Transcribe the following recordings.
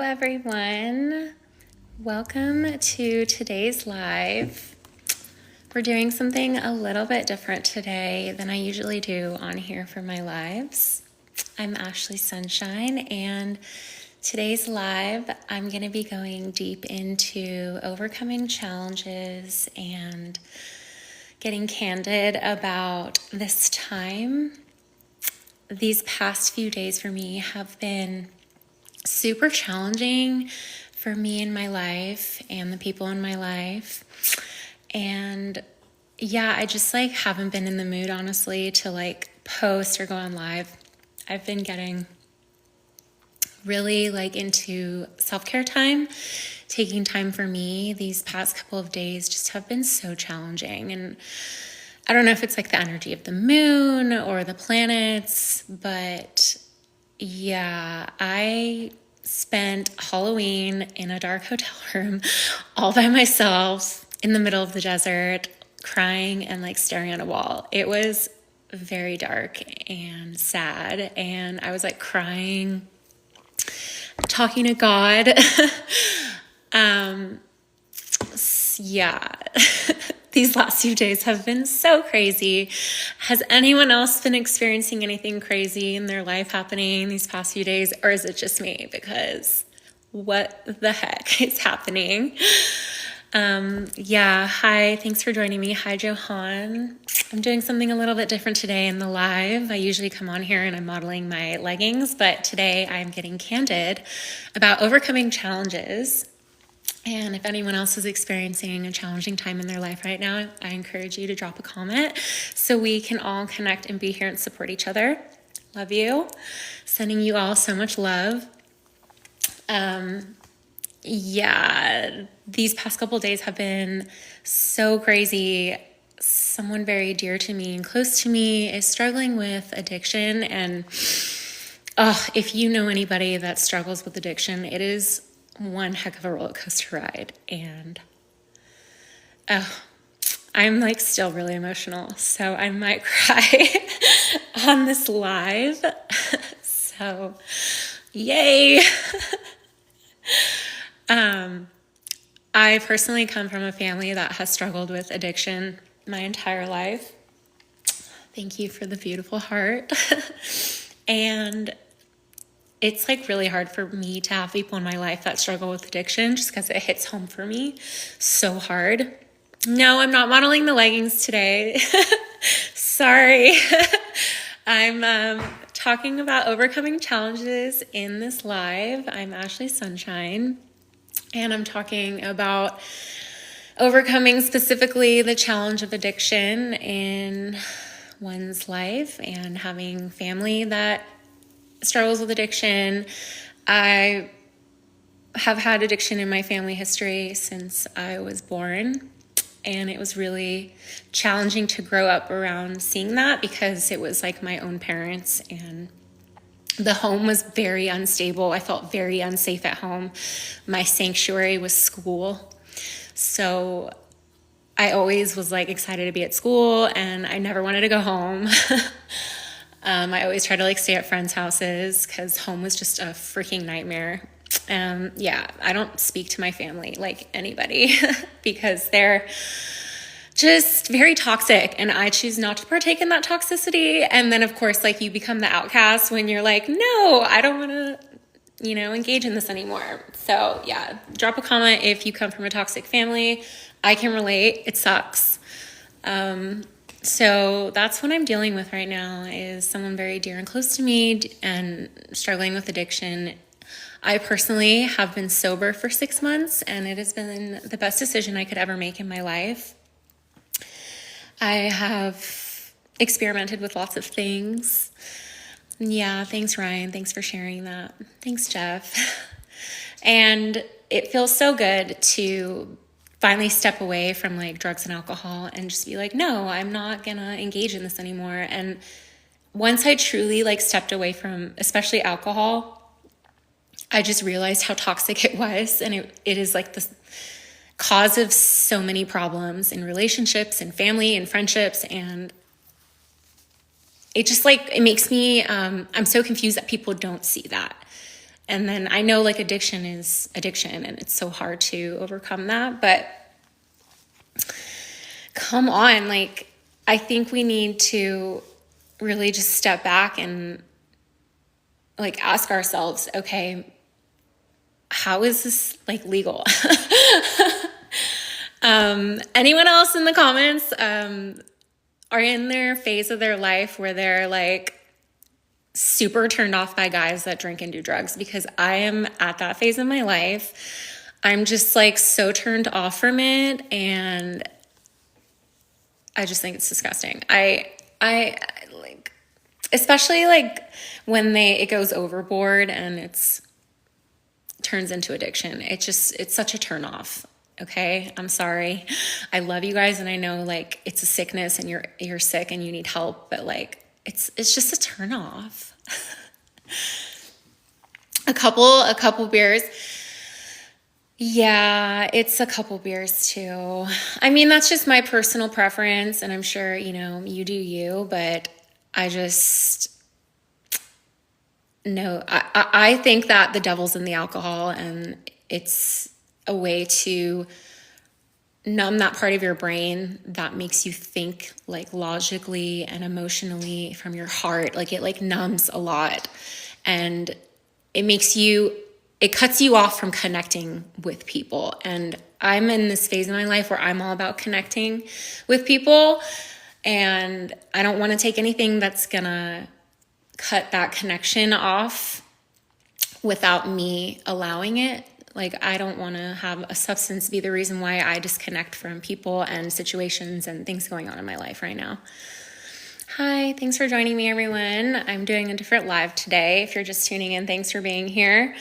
everyone. Welcome to today's live. We're doing something a little bit different today than I usually do on here for my lives. I'm Ashlee Sunshine, and today's live, I'm going to be going deep into overcoming challenges and getting candid about this time. These past few days for me have been super challenging for me in my life and the people in my life. And yeah, I just haven't been in the mood, honestly, to post or go on live. I've been getting really into self-care time, taking time for me. These past couple of days just have been so challenging. And I don't know if it's the energy of the moon or the planets, but yeah, I spent Halloween in a dark hotel room all by myself in the middle of the desert, crying and staring at a wall. It was very dark and sad, and I was crying, talking to God. Yeah. These last few days have been so crazy. Has anyone else been experiencing anything crazy in their life happening these past few days, or is it just me? Because what the heck is happening? Hi, thanks for joining me. Hi, Johan. I'm doing something a little bit different today in the live. I usually come on here and I'm modeling my leggings, but today I'm getting candid about overcoming challenges. And if anyone else is experiencing a challenging time in their life right now, I encourage you to drop a comment so we can all connect and be here and support each other. Love you. Sending you all so much love. These past couple days have been so crazy. Someone very dear to me and close to me is struggling with addiction. And if you know anybody that struggles with addiction, it is one heck of a roller coaster ride. And I'm still really emotional, so I might cry on this live. So yay. I personally come from a family that has struggled with addiction my entire life. Thank you for the beautiful heart. And it's really hard for me to have people in my life that struggle with addiction just because it hits home for me so hard. No, I'm not modeling the leggings today. Sorry. I'm talking about overcoming challenges in this live. I'm Ashlee Sunshine, and I'm talking about overcoming specifically the challenge of addiction in one's life and having family that struggles with addiction. I have had addiction in my family history since I was born, and it was really challenging to grow up around seeing that because it was my own parents, and the home was very unstable. I felt very unsafe at home. My sanctuary was school. So I always was excited to be at school, and I never wanted to go home. I always try to stay at friends' houses because home was just a freaking nightmare. I don't speak to my family like anybody because they're just very toxic, and I choose not to partake in that toxicity. And then of course, you become the outcast when you're no, I don't want to, engage in this anymore. So yeah, drop a comment if you come from a toxic family. I can relate. It sucks. So that's what I'm dealing with right now, is someone very dear and close to me and struggling with addiction. I personally have been sober for 6 months, and it has been the best decision I could ever make in my life. I have experimented with lots of things. Yeah, thanks, Ryan. Thanks for sharing that. Thanks, Jeff. And it feels so good to finally step away from drugs and alcohol and just be no, I'm not gonna engage in this anymore. And once I truly stepped away from especially alcohol, I just realized how toxic it was. And it is the cause of so many problems in relationships and family and friendships. And it just it makes me, I'm so confused that people don't see that. And then I know like addiction is addiction and it's so hard to overcome that, but come on, like I think we need to really just step back and like ask ourselves, okay, how is this like legal? Anyone else in the comments are in their phase of their life where they're like super turned off by guys that drink and do drugs? Because I am at that phase of my life. I'm just like so turned off from it, and I just think it's disgusting. I like, especially like when it goes overboard and it's turns into addiction. It's such a turn off. Okay, I'm sorry. I love you guys, and I know like it's a sickness and you're sick and you need help, but like it's just a turn off. a couple beers. Yeah, it's a couple beers too. I mean, that's just my personal preference, and I'm sure, you do you, but I just, no, I think that the devil's in the alcohol, and it's a way to numb that part of your brain that makes you think like logically and emotionally from your heart. Like it like numbs a lot, and it cuts you off from connecting with people. And I'm in this phase of my life where I'm all about connecting with people, and I don't want to take anything that's gonna cut that connection off without me allowing it. Like, I don't want to have a substance be the reason why I disconnect from people and situations and things going on in my life right now. Hi, thanks for joining me, everyone. I'm doing a different live today. If you're just tuning in, thanks for being here.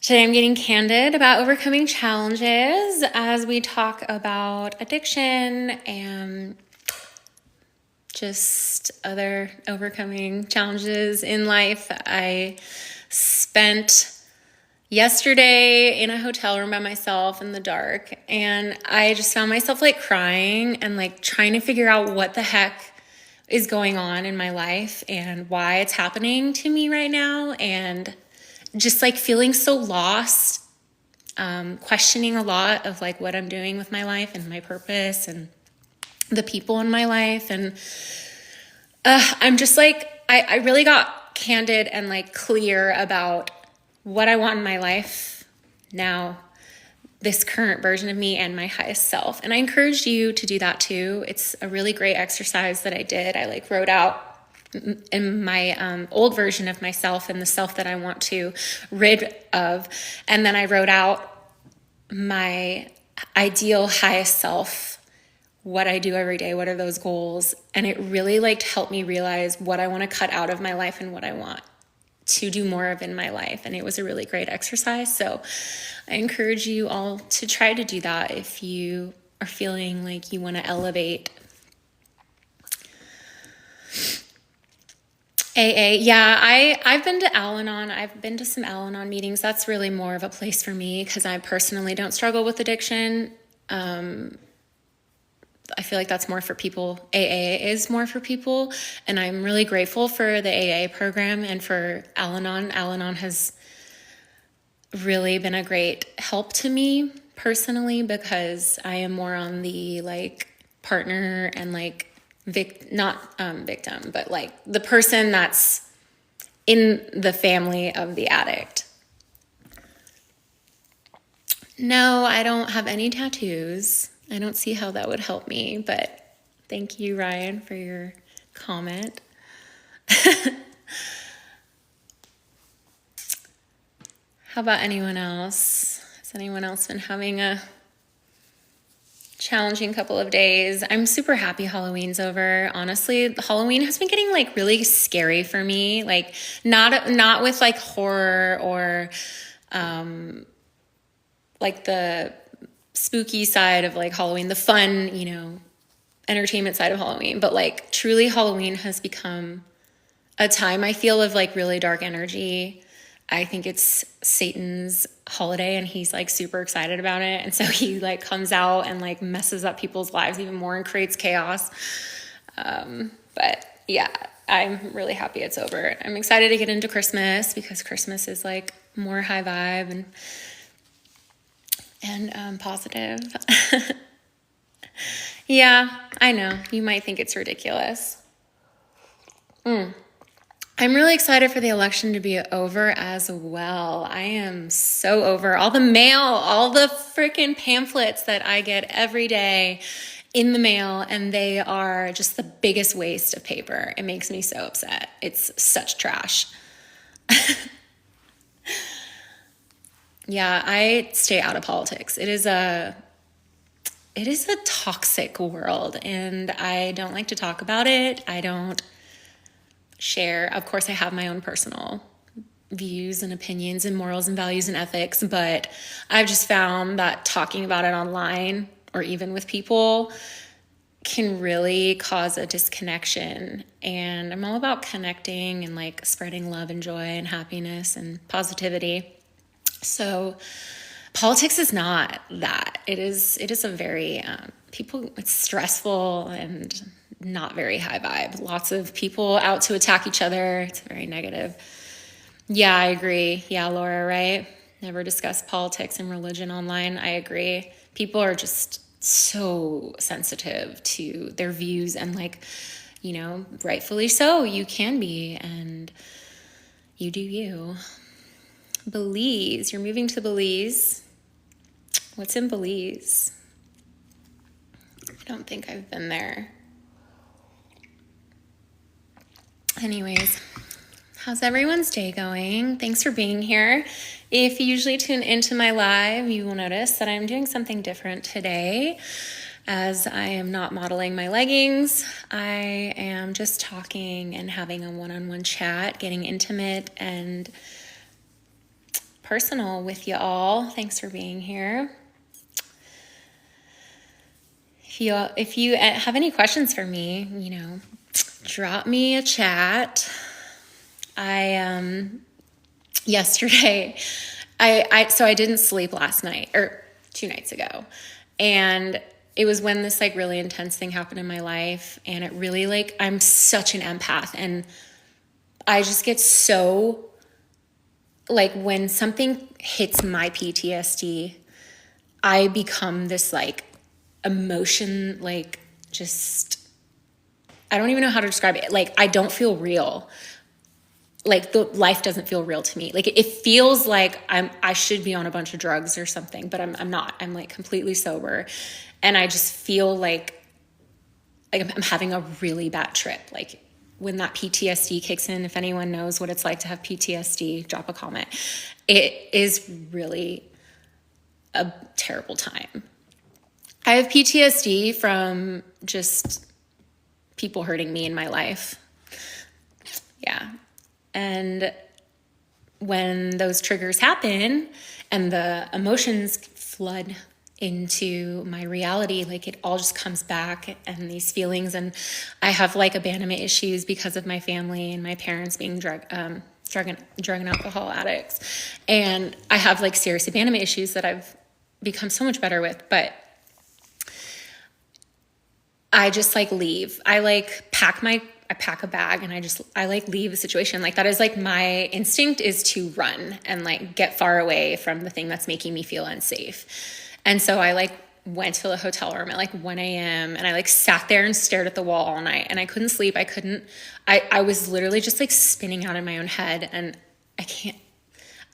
Today I'm getting candid about overcoming challenges as we talk about addiction and just other overcoming challenges in life. I spent yesterday in a hotel room by myself in the dark, and I just found myself like crying and like trying to figure out what the heck is going on in my life and why it's happening to me right now, and just like feeling so lost, questioning a lot of like what I'm doing with my life and my purpose and the people in my life. And I'm just like, I really got candid and like clear about what I want in my life now, this current version of me and my highest self. And I encourage you to do that too. It's a really great exercise that I did. I like wrote out in my old version of myself and the self that I want to rid of. And then I wrote out my ideal highest self, what I do every day, what are those goals. And it really like helped me realize what I want to cut out of my life and what I want to do more of in my life. And it was a really great exercise. So I encourage you all to try to do that if you are feeling like you want to elevate. AA, yeah, I've been to Al-Anon. I've been to some Al-Anon meetings. That's really more of a place for me because I personally don't struggle with addiction. I feel like that's more for people. AA is more for people, and I'm really grateful for the AA program and for Al-Anon. Al-Anon has really been a great help to me personally because I am more on the like partner and like not victim, but like the person that's in the family of the addict. No, I don't have any tattoos. I don't see how that would help me, but thank you, Ryan, for your comment. How about anyone else? Has anyone else been having a challenging couple of days? I'm super happy Halloween's over. Honestly, Halloween has been getting like really scary for me. Like not with like horror or like the spooky side of like Halloween, the fun, entertainment side of Halloween, but like truly Halloween has become a time I feel of like really dark energy. I think it's Satan's holiday and he's like super excited about it. And so he like comes out and like messes up people's lives even more and creates chaos. But yeah, I'm really happy it's over. I'm excited to get into Christmas because Christmas is like more high vibe and positive. Yeah, I know. You might think it's ridiculous. I'm really excited for the election to be over as well. I am so over all the mail, all the freaking pamphlets that I get every day in the mail, and they are just the biggest waste of paper. It makes me so upset. It's such trash. Yeah, I stay out of politics. It is a toxic world, and I don't like to talk about it. I don't share. Of course, I have my own personal views and opinions and morals and values and ethics, but I've just found that talking about it online or even with people can really cause a disconnection. And I'm all about connecting and like spreading love and joy and happiness and positivity. So politics is not that. It is a very it's stressful and not very high vibe. Lots of people out to attack each other. It's very negative. Yeah, I agree. Yeah, Laura, right? Never discuss politics and religion online. I agree. People are just so sensitive to their views, and like, rightfully so. You can be, and you do you. Belize. You're moving to Belize. What's in Belize? I don't think I've been there. Anyways, how's everyone's day going? Thanks for being here. If you usually tune into my live, you will notice that I'm doing something different today, as I am not modeling my leggings. I am just talking and having a one-on-one chat, getting intimate and personal with you all. Thanks for being here. If you have any questions for me, drop me a chat. Yesterday, I didn't sleep last night, or 2 nights ago. And it was when this like really intense thing happened in my life. And it really I'm such an empath, and I just get so when something hits my PTSD, I become this emotion, just, I don't even know how to describe it. I don't feel real. The life doesn't feel real to me. It feels like I should be on a bunch of drugs or something, but I'm not. I'm completely sober, and I just feel like I'm having a really bad trip. When that PTSD kicks in, if anyone knows what it's like to have PTSD, drop a comment. It is really a terrible time. I have PTSD from just people hurting me in my life. Yeah. And when those triggers happen and the emotions flood into my reality, it all just comes back, and these feelings, and I have abandonment issues because of my family and my parents being drug and alcohol addicts. And I have serious abandonment issues that I've become so much better with, but I just leave. I pack a bag and I leave the situation. That is my instinct, is to run and get far away from the thing that's making me feel unsafe. And so I went to the hotel room at 1 a.m. and I sat there and stared at the wall all night, and I couldn't sleep. I was literally just spinning out in my own head, and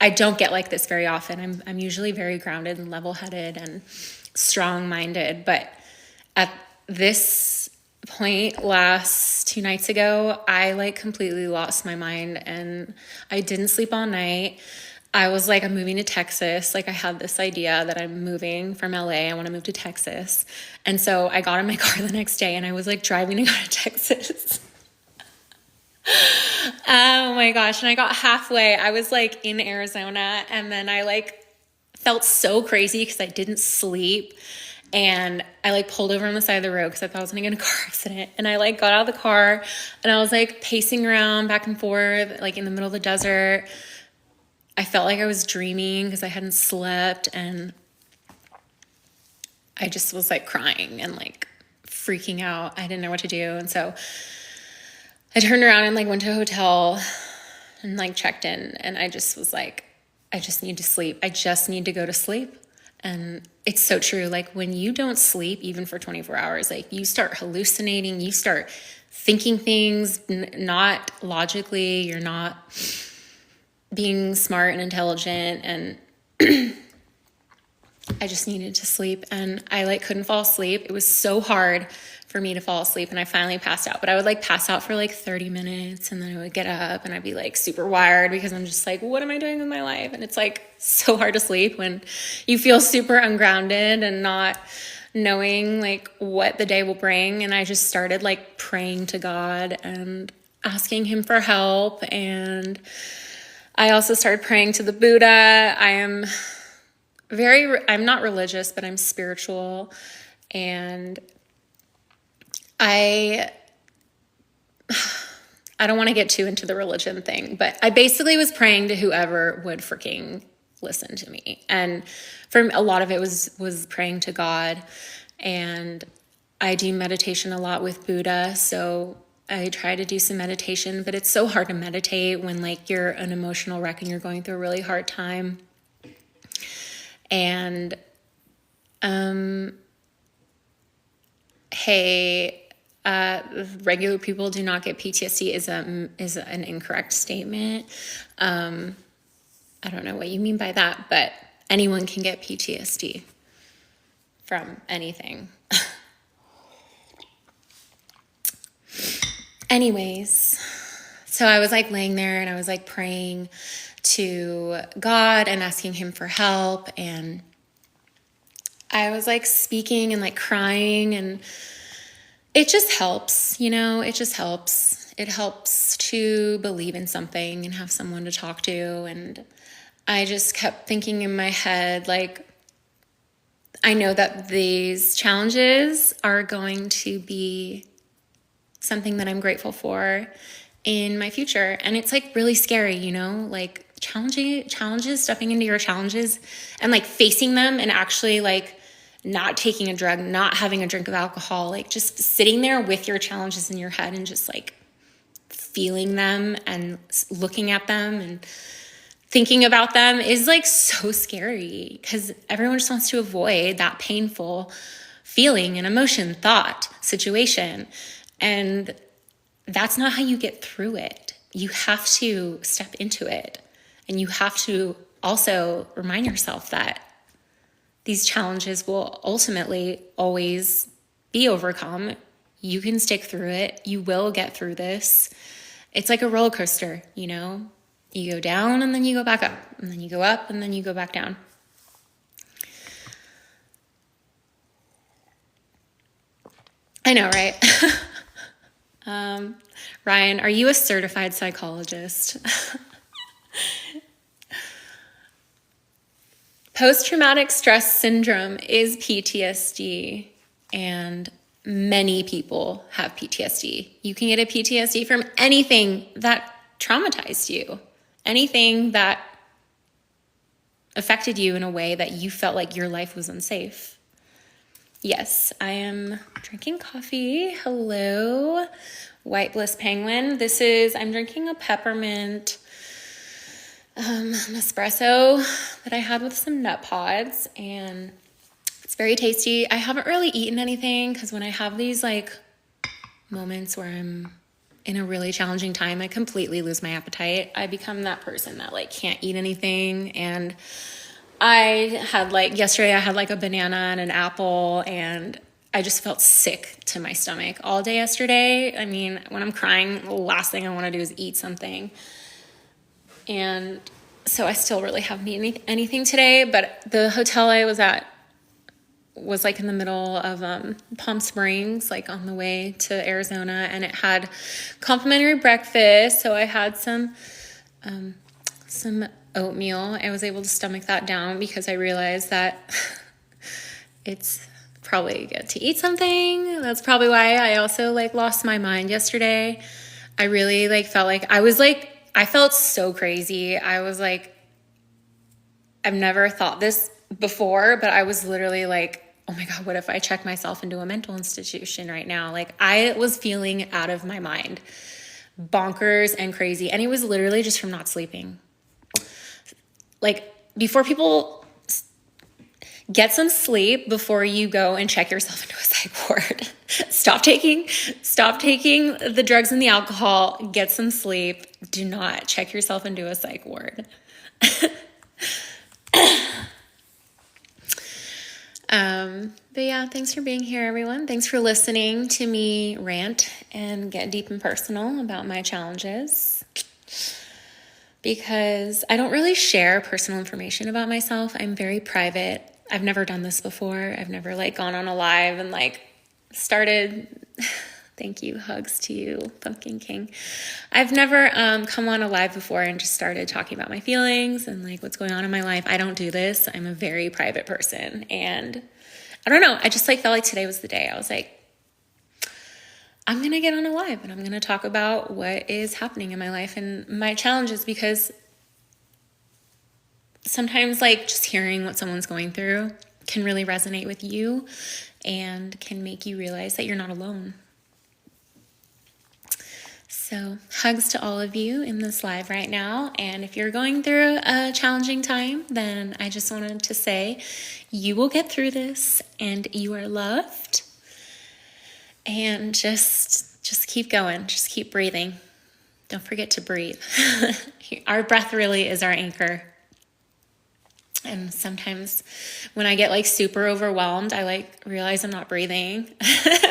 I don't get this very often. I'm usually very grounded and level-headed and strong-minded, but at this point last 2 nights ago, I completely lost my mind, and I didn't sleep all night. I was I'm moving to Texas. I had this idea that I'm moving from LA. I want to move to Texas. And so I got in my car the next day, and I was driving to go to Texas. Oh my gosh. And I got halfway. I was in Arizona, and then I felt so crazy because I didn't sleep. And I pulled over on the side of the road because I thought I was going to get in a car accident. And I got out of the car, and I was pacing around back and forth, in the middle of the desert. I felt I was dreaming because I hadn't slept, and I just was crying and freaking out. I didn't know what to do. And so I turned around and went to a hotel and checked in, and I just was I just need to sleep. I just need to go to sleep. And it's so true. Like when you don't sleep, even for 24 hours, like you start hallucinating, you start thinking things not logically, you're not being smart and intelligent. And I just needed to sleep, and I like couldn't fall asleep. It was so hard for me to fall asleep, and I finally passed out. But I would like pass out for like 30 minutes, and then I would get up and I'd be like super wired because I'm just like, what am I doing with my life? And it's like so hard to sleep when you feel super ungrounded and not knowing like what the day will bring. And I just started like praying to God and asking him for help. And I also started praying to the Buddha. I'm not religious, but I'm spiritual. And I don't want to get too into the religion thing, but I basically was praying to whoever would freaking listen to me. And for a lot of it was praying to God. And I do meditation a lot with Buddha. So I try to do some meditation, but it's so hard to meditate when like you're an emotional wreck and you're going through a really hard time. And, regular people do not get PTSD is an incorrect statement. I don't know what you mean by that, but anyone can get PTSD from anything. Anyways, so I was like laying there and I was like praying to God and asking him for help. And I was like speaking and like crying, and it just helps, it just helps. It helps to believe in something and have someone to talk to. And I just kept thinking in my head, like, I know that these challenges are going to be something that I'm grateful for in my future. And it's like really scary, like challenges, stepping into your challenges and like facing them and actually like not taking a drug, not having a drink of alcohol, like just sitting there with your challenges in your head and just like feeling them and looking at them and thinking about them is like so scary because everyone just wants to avoid that painful feeling and emotion, thought, situation. And that's not how you get through it. You have to step into it. And you have to also remind yourself that these challenges will ultimately always be overcome. You can stick through it. You will get through this. It's like a roller coaster, You go down and then you go back up. And then you go up and then you go back down. I know, right? Ryan, are you a certified psychologist? Post-traumatic stress syndrome is PTSD, and many people have PTSD. You can get a PTSD from anything that traumatized you, anything that affected you in a way that you felt like your life was unsafe. Yes, I am drinking coffee. Hello, White Bliss Penguin. I'm drinking a peppermint espresso that I had with some nut pods, and it's very tasty. I haven't really eaten anything because when I have these like moments where I'm in a really challenging time, I completely lose my appetite. I become that person that like can't eat anything. And yesterday I had like a banana and an apple, and I just felt sick to my stomach all day yesterday. I mean, when I'm crying, the last thing I want to do is eat something. And so I still really haven't eaten anything today, but the hotel I was at was like in the middle of Palm Springs, like on the way to Arizona, and it had complimentary breakfast. So I had some oatmeal. I was able to stomach that down because I realized that it's probably good to eat something. That's probably why I also like lost my mind yesterday. I really like felt like I felt so crazy. I was like, I've never thought this before, but I was literally like, oh my God, what if I check myself into a mental institution right now? Like I was feeling out of my mind, bonkers and crazy. And it was literally just from not sleeping. like, before people get some sleep before you go and check yourself into a psych ward. Stop taking the drugs and the alcohol. Get some sleep. Do not check yourself into a psych ward. But yeah, thanks for being here, everyone. Thanks for listening to me rant and get deep and personal about my challenges. Because I don't really share personal information about myself. I'm very private. I've never done this before. I've never like gone on a live and like started, thank you, hugs to you, Pumpkin King. I've never come on a live before and just started talking about my feelings and like what's going on in my life. I don't do this. I'm a very private person. And I don't know. I just like felt like today was the day. I was like, I'm going to get on a live and I'm going to talk about what is happening in my life and my challenges, because sometimes like just hearing what someone's going through can really resonate with you and can make you realize that you're not alone. So hugs to all of you in this live right now. And if you're going through a challenging time, then I just wanted to say you will get through this and you are loved. And just keep going. Just keep breathing. Don't forget to breathe. Our breath really is our anchor. And sometimes when I get like super overwhelmed, I like realize I'm not breathing,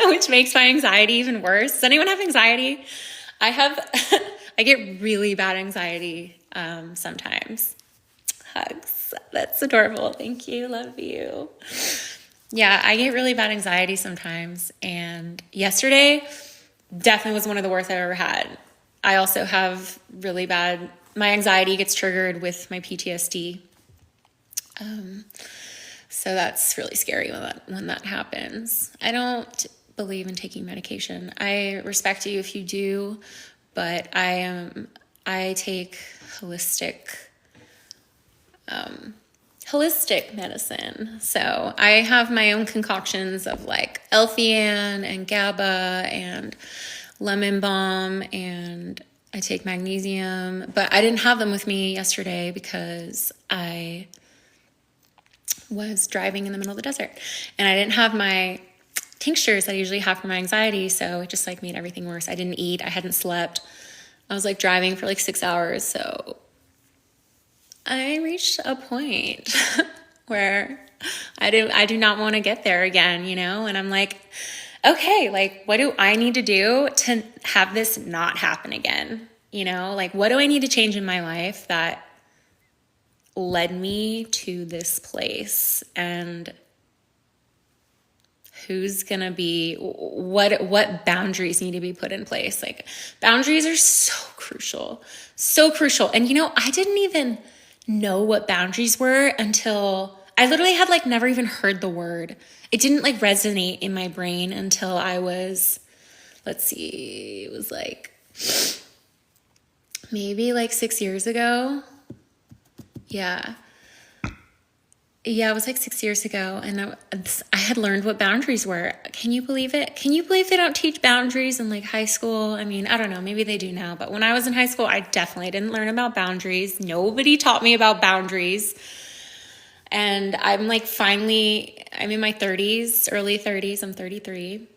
which makes my anxiety even worse. Does anyone have anxiety? I get really bad anxiety sometimes. Hugs. That's adorable. Thank you. Love you. Yeah, I get really bad anxiety sometimes. And yesterday definitely was one of the worst I've ever had. I also have really bad, my anxiety gets triggered with my PTSD. So that's really scary when that happens. I don't believe in taking medication. I respect you if you do, but I take holistic medicine. So I have my own concoctions of like L-thean and GABA and lemon balm, and I take magnesium, but I didn't have them with me yesterday because I was driving in the middle of the desert and I didn't have my tinctures that I usually have for my anxiety. So it just like made everything worse. I didn't eat. I hadn't slept. I was like driving for like 6 hours. So I reached a point where I do not want to get there again, you know? And I'm like, okay, like what do I need to do to have this not happen again? You know, like what do I need to change in my life that led me to this place? And who's gonna be, what boundaries need to be put in place? Like boundaries are so crucial. And you know, I didn't even know what boundaries were until I literally had like never even heard the word. It didn't like resonate in my brain until I was, let's see, it was like maybe like 6 years ago. Yeah, it was like 6 years ago, and I had learned what boundaries were. Can you believe it? Can you believe they don't teach boundaries in like high school? I mean, I don't know, maybe they do now, but when I was in high school, I definitely didn't learn about boundaries. Nobody taught me about boundaries. And I'm like I'm in my 30s, early 30s, I'm 33.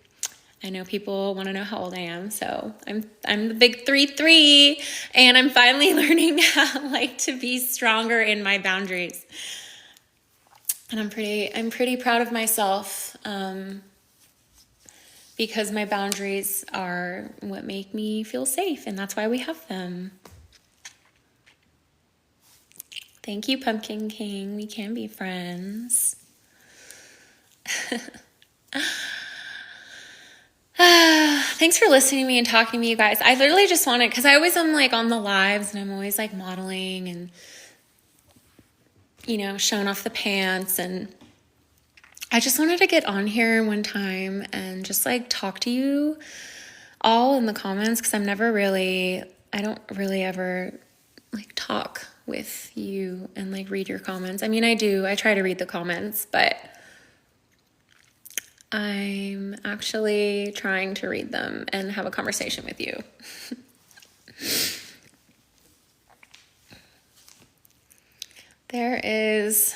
I know people want to know how old I am, so I'm the big 3-3, and I'm finally learning how like to be stronger in my boundaries. And I'm pretty proud of myself because my boundaries are what make me feel safe, and that's why we have them. Thank you, Pumpkin King. We can be friends. Thanks for listening to me and talking to me, you guys. I literally just wanted, because I always am like on the lives and I'm always like modeling and, you know, showing off the pants, and I just wanted to get on here one time and just like talk to you all in the comments, because I don't really ever like talk with you and like read your comments. I mean, I try to read the comments, but I'm actually trying to read them and have a conversation with you. There is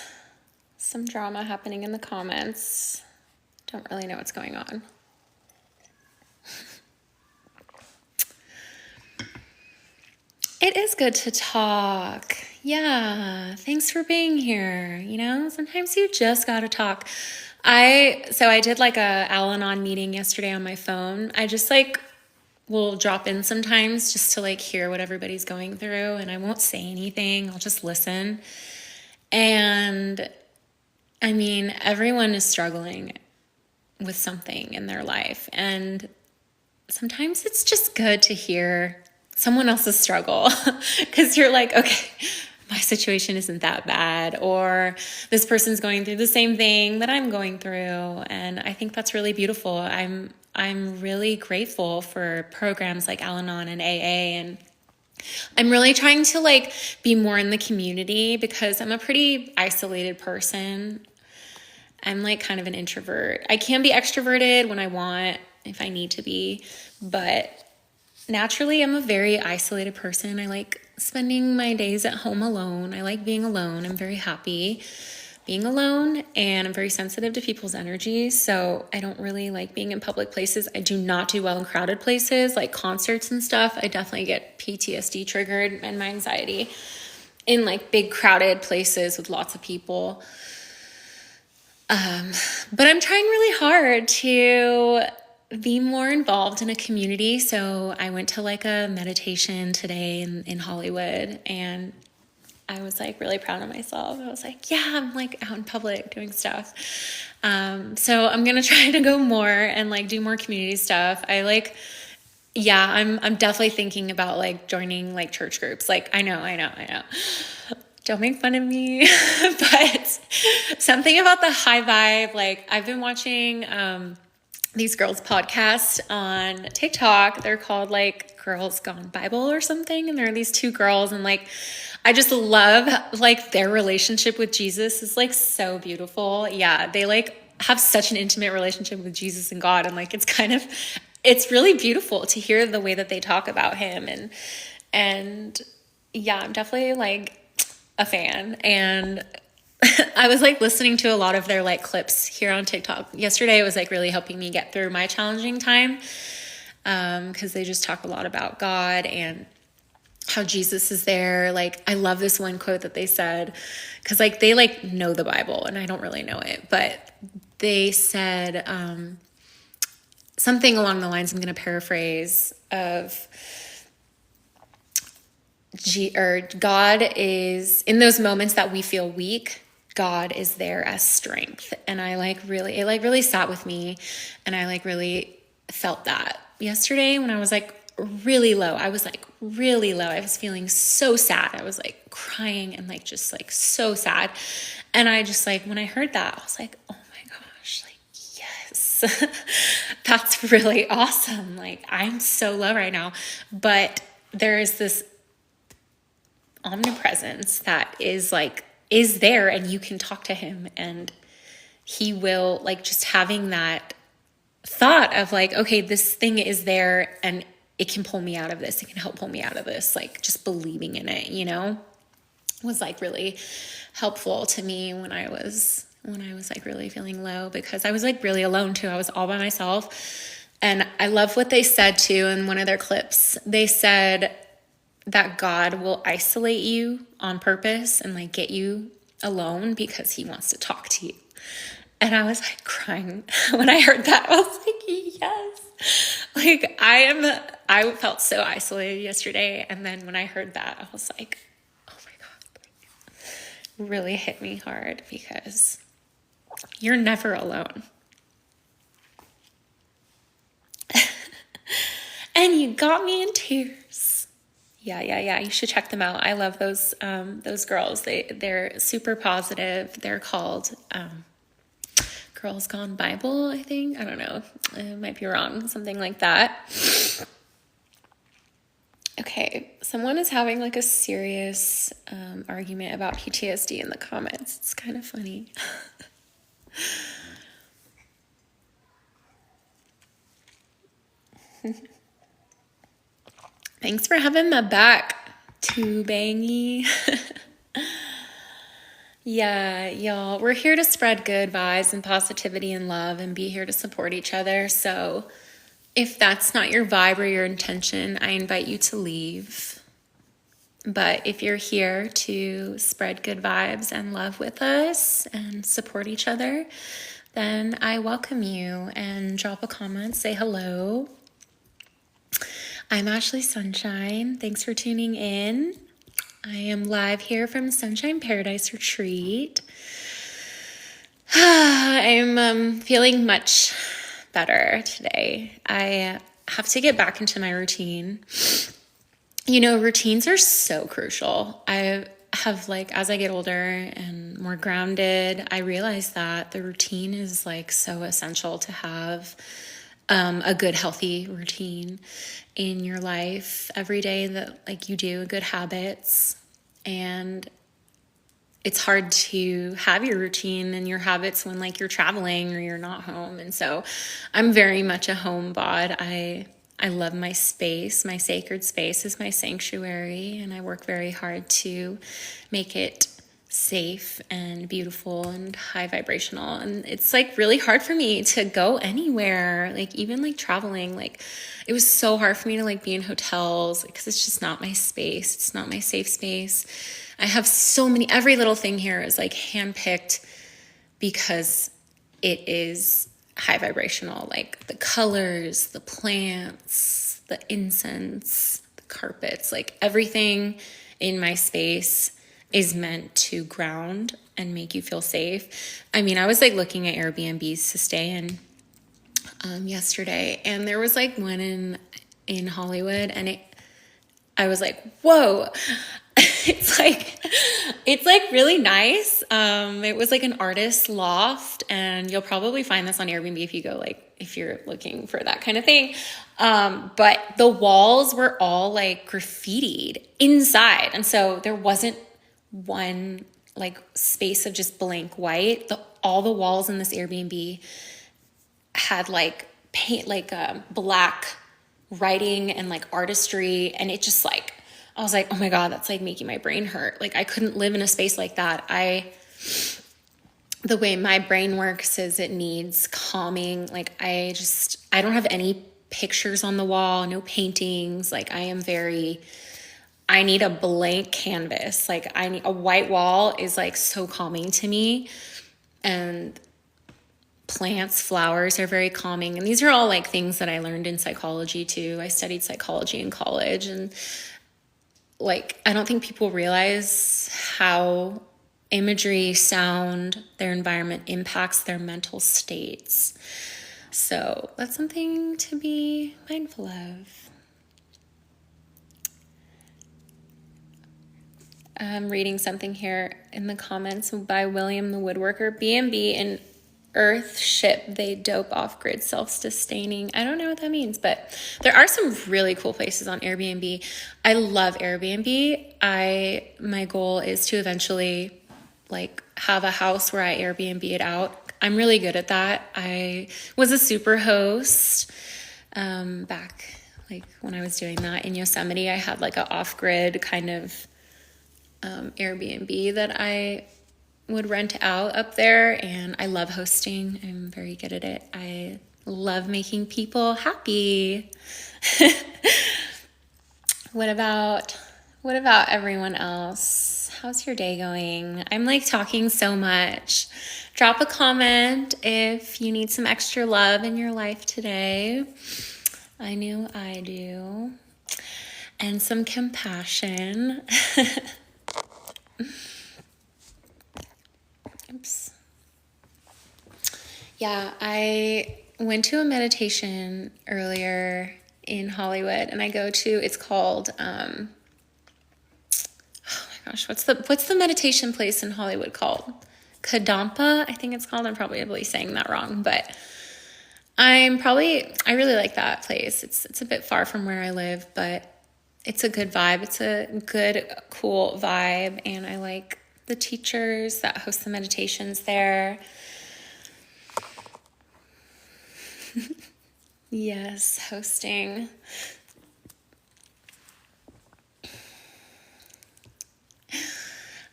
some drama happening in the comments. Don't really know what's going on. It is good to talk. Yeah, thanks for being here. Sometimes you just gotta talk. I did like a Al-Anon meeting yesterday on my phone. I just will drop in sometimes just to hear what everybody's going through, and I won't say anything. I'll just listen. And I mean, everyone is struggling with something in their life, and sometimes it's just good to hear someone else's struggle because you're like, okay, my situation isn't that bad, or this person's going through the same thing that I'm going through. And I think that's really beautiful. I'm really grateful for programs like Al-Anon and AA, and I'm really trying to be more in the community because I'm a pretty isolated person. I'm kind of an introvert. I can be extroverted when I want, if I need to be, but naturally I'm a very isolated person. I like spending my days at home alone. I like being alone. I'm very happy being alone, and I'm very sensitive to people's energy, so I don't really like being in public places. I do not do well in crowded places like concerts and stuff. I definitely get PTSD triggered and my anxiety in big crowded places with lots of people. But I'm trying really hard to be more involved in a community. So I went to a meditation today in Hollywood, and I was really proud of myself. I was yeah, I'm out in public doing stuff. So I'm going to try to go more and do more community stuff. I'm definitely thinking about joining church groups. I know. Don't make fun of me, but something about the high vibe. I've been watching, these girls' podcasts on TikTok. They're called Girls Gone Bible or something. And there are these two girls, and I just love their relationship with Jesus is so beautiful. Yeah, they have such an intimate relationship with Jesus and God, and it's really beautiful to hear the way that they talk about him, and yeah, I'm definitely a fan. And I was listening to a lot of their clips here on TikTok yesterday. It was really helping me get through my challenging time, because they just talk a lot about God and how Jesus is there. I love this one quote that they said, because they know the Bible and I don't really know it, but they said something along the lines, I'm going to paraphrase, of God is, in those moments that we feel weak, God is there as strength. And I it really sat with me, and I really felt that yesterday when I was really low. I was really low. I was feeling so sad. I was crying and just so sad. And I just when I heard that, I was oh my gosh, yes, that's really awesome. I'm so low right now, but there is this omnipresence that is there, and you can talk to him, and he will just having that thought of okay, this thing is there and it can pull me out of this. It can help pull me out of this. Just believing in it, was really helpful to me when I was really feeling low, because I was really alone too. I was all by myself. And I love what they said too in one of their clips. They said that God will isolate you on purpose and get you alone because he wants to talk to you. And I was crying when I heard that. I was yes. I felt so isolated yesterday. And then when I heard that, I was oh my God, really hit me hard, because you're never alone. And you got me in tears. Yeah. You should check them out. I love those girls. They're super positive. They're called Girls Gone Bible, I think. I don't know. I might be wrong. Something like that. Okay. Someone is having a serious argument about PTSD in the comments. It's kind of funny. Thanks for having my back, too bangy. Yeah, y'all, we're here to spread good vibes and positivity and love and be here to support each other. So if that's not your vibe or your intention, I invite you to leave. But if you're here to spread good vibes and love with us and support each other, then I welcome you, and drop a comment, say hello. I'm Ashlee Sunshine. Thanks for tuning in. I am live here from Sunshine Paradise Retreat. I'm feeling much better today. I have to get back into my routine. You know, routines are so crucial. I have, like, as I get older and more grounded, I realize that the routine is like so essential to have a good, healthy routine in your life every day, that like you do good habits. And it's hard to have your routine and your habits when like you're traveling or you're not home. And so I'm very much a home bod. I love my space. My sacred space is my sanctuary, and I work very hard to make it safe and beautiful and high vibrational. And it's like really hard for me to go anywhere, like even like traveling. Like it was so hard for me to like be in hotels because it's just not my space. It's not my safe space. I have so many, every little thing here is like handpicked because it is high vibrational, like the colors, the plants, the incense, the carpets, like everything in my space is meant to ground and make you feel safe. I mean, I was like looking at Airbnbs to stay in yesterday, and there was like one in Hollywood, and I was like, whoa. It's like really nice. It was like an artist's loft, and you'll probably find this on Airbnb if you go, like, if you're looking for that kind of thing. But the walls were all like graffitied inside. And so there wasn't one like space of just blank white. All the walls in this Airbnb had like paint, like black writing and like artistry. And it just like, I was like, oh my God, that's like making my brain hurt. Like I couldn't live in a space like that. The way my brain works is it needs calming. Like I don't have any pictures on the wall, no paintings. Like I need a blank canvas. Like a white wall is like so calming to me. And plants, flowers are very calming. And these are all like things that I learned in psychology too. I studied psychology in college, and like, I don't think people realize how imagery, sound, their environment impacts their mental states. So that's something to be mindful of. I'm reading something here in the comments by William the Woodworker. B&B and Earth ship, they dope off-grid self-sustaining. I don't know what that means, but there are some really cool places on Airbnb. I love Airbnb. My goal is to eventually like have a house where I Airbnb it out. I'm really good at that. I was a super host back like when I was doing that in Yosemite. I had like an off-grid kind of Airbnb that I would rent out up there, and I love hosting. I'm very good at it. I love making people happy. What about everyone else? How's your day going? I'm like talking so much. Drop a comment if you need some extra love in your life today. I know I do. And some compassion. Oops. Yeah, I went to a meditation earlier in Hollywood, and it's called, oh my gosh, what's the meditation place in Hollywood called? Kadampa, I think it's called. I'm probably saying that wrong, but I really like that place. It's a bit far from where I live, but it's a good vibe. It's a good, cool vibe, and I like the teachers that host the meditations there. Yes, hosting.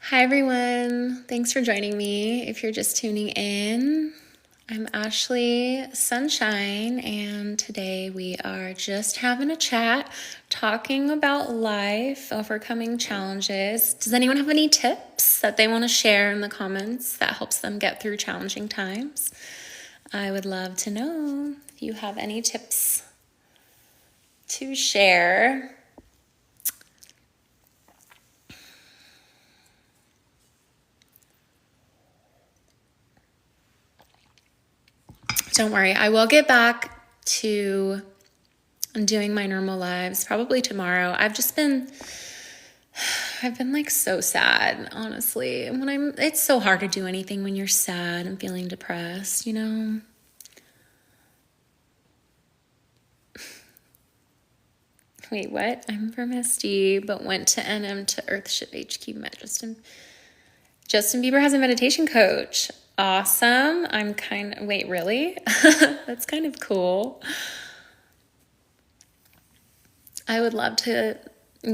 Hi everyone, thanks for joining me. If you're just tuning in, I'm Ashlee Sunshine, and today we are just having a chat, talking about life, overcoming challenges. Does anyone have any tips that they want to share in the comments that helps them get through challenging times? I would love to know if you have any tips to share. Don't worry, I will get back to doing my normal lives probably tomorrow. I've been like so sad, honestly. It's so hard to do anything when you're sad and feeling depressed, you know? Wait, what? I'm from SD, but went to NM to Earthship HQ, met Justin Bieber has a meditation coach. Awesome. Wait, really? That's kind of cool. I would love to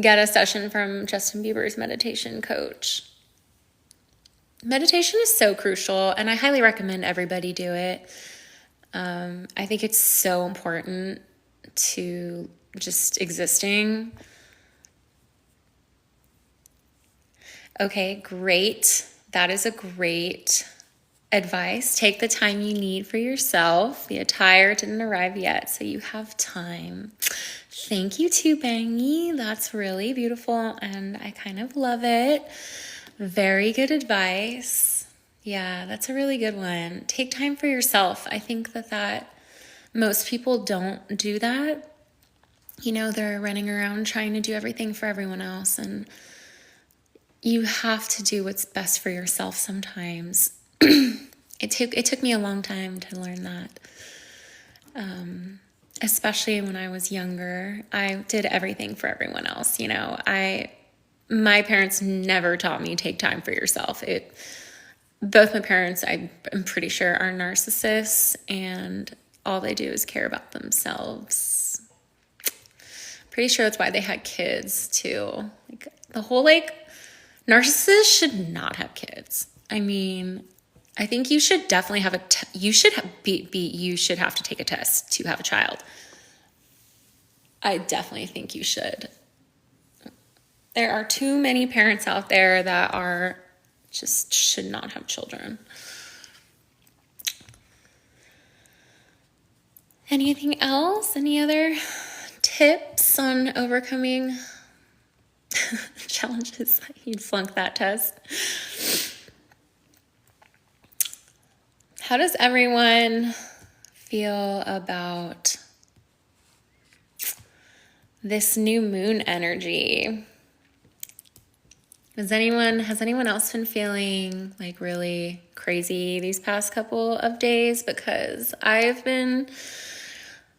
get a session from Justin Bieber's meditation coach. Meditation is so crucial, and I highly recommend everybody do it. I think it's so important to just existing. Okay, great. That is a great advice. Take the time you need for yourself. The attire didn't arrive yet, so you have time. Thank you, Too Bangy. That's really beautiful, and I kind of love it. Very good advice. Yeah, that's a really good one. Take time for yourself. I think that most people don't do that. You know, they're running around trying to do everything for everyone else, and you have to do what's best for yourself sometimes. It took me a long time to learn that. Especially when I was younger, I did everything for everyone else. You know, my parents never taught me take time for yourself. Both my parents, I'm pretty sure, are narcissists, and all they do is care about themselves. Pretty sure that's why they had kids too. Narcissists should not have kids. I mean, I think you should definitely have you should have to take a test to have a child. I definitely think you should. There are too many parents out there that should not have children. Anything else? Any other tips on overcoming challenges? You flunked that test. How does everyone feel about this new moon energy? Has anyone else been feeling like really crazy these past couple of days? Because I've been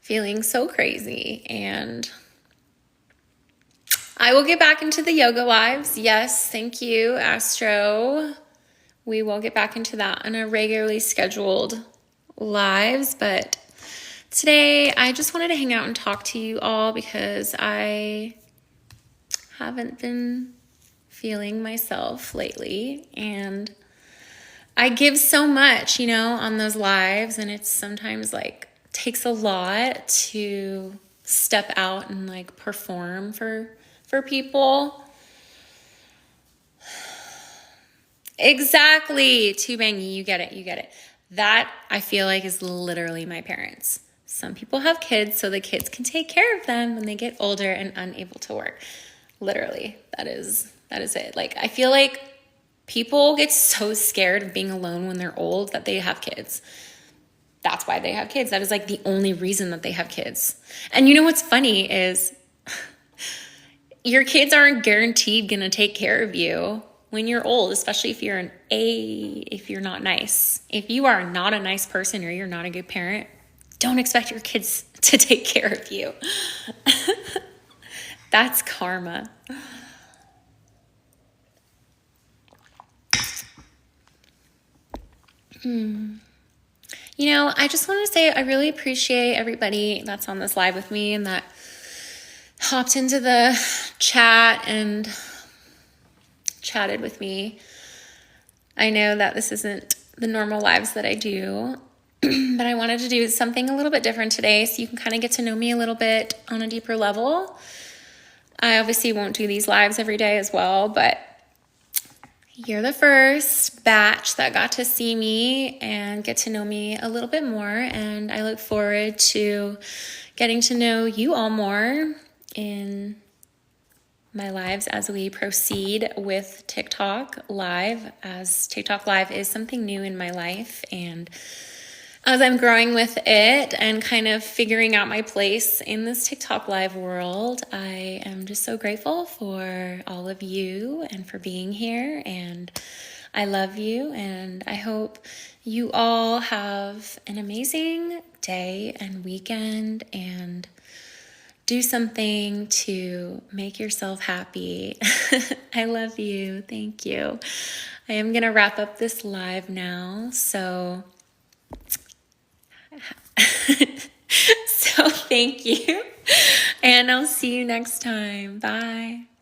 feeling so crazy, and I will get back into the yoga lives. Yes, thank you, Astro. We will get back into that on a regularly scheduled lives, but today I just wanted to hang out and talk to you all because I haven't been feeling myself lately, and I give so much, you know, on those lives, and it's sometimes takes a lot to step out and perform for people. Exactly. Too Bangy, you get it. That, I feel like, is literally my parents. Some people have kids so the kids can take care of them when they get older and unable to work. Literally, that is it. I feel like people get so scared of being alone when they're old that they have kids. That's why they have kids. That is the only reason that they have kids. And you know what's funny is your kids aren't guaranteed going to take care of you when you're old, especially if you're not nice. If you are not a nice person or you're not a good parent, don't expect your kids to take care of you. That's karma. You know, I just want to say I really appreciate everybody that's on this live with me and that hopped into the chat chatted with me. I know that this isn't the normal lives that I do, but I wanted to do something a little bit different today so you can kind of get to know me a little bit on a deeper level. I obviously won't do these lives every day as well, but you're the first batch that got to see me and get to know me a little bit more, and I look forward to getting to know you all more in my lives as we proceed with TikTok Live, as TikTok Live is something new in my life, and as I'm growing with it and kind of figuring out my place in this TikTok Live world, I am just so grateful for all of you and for being here, and I love you, and I hope you all have an amazing day and weekend and do something to make yourself happy. I love you. Thank you. I am going to wrap up this live now, so thank you, and I'll see you next time. Bye.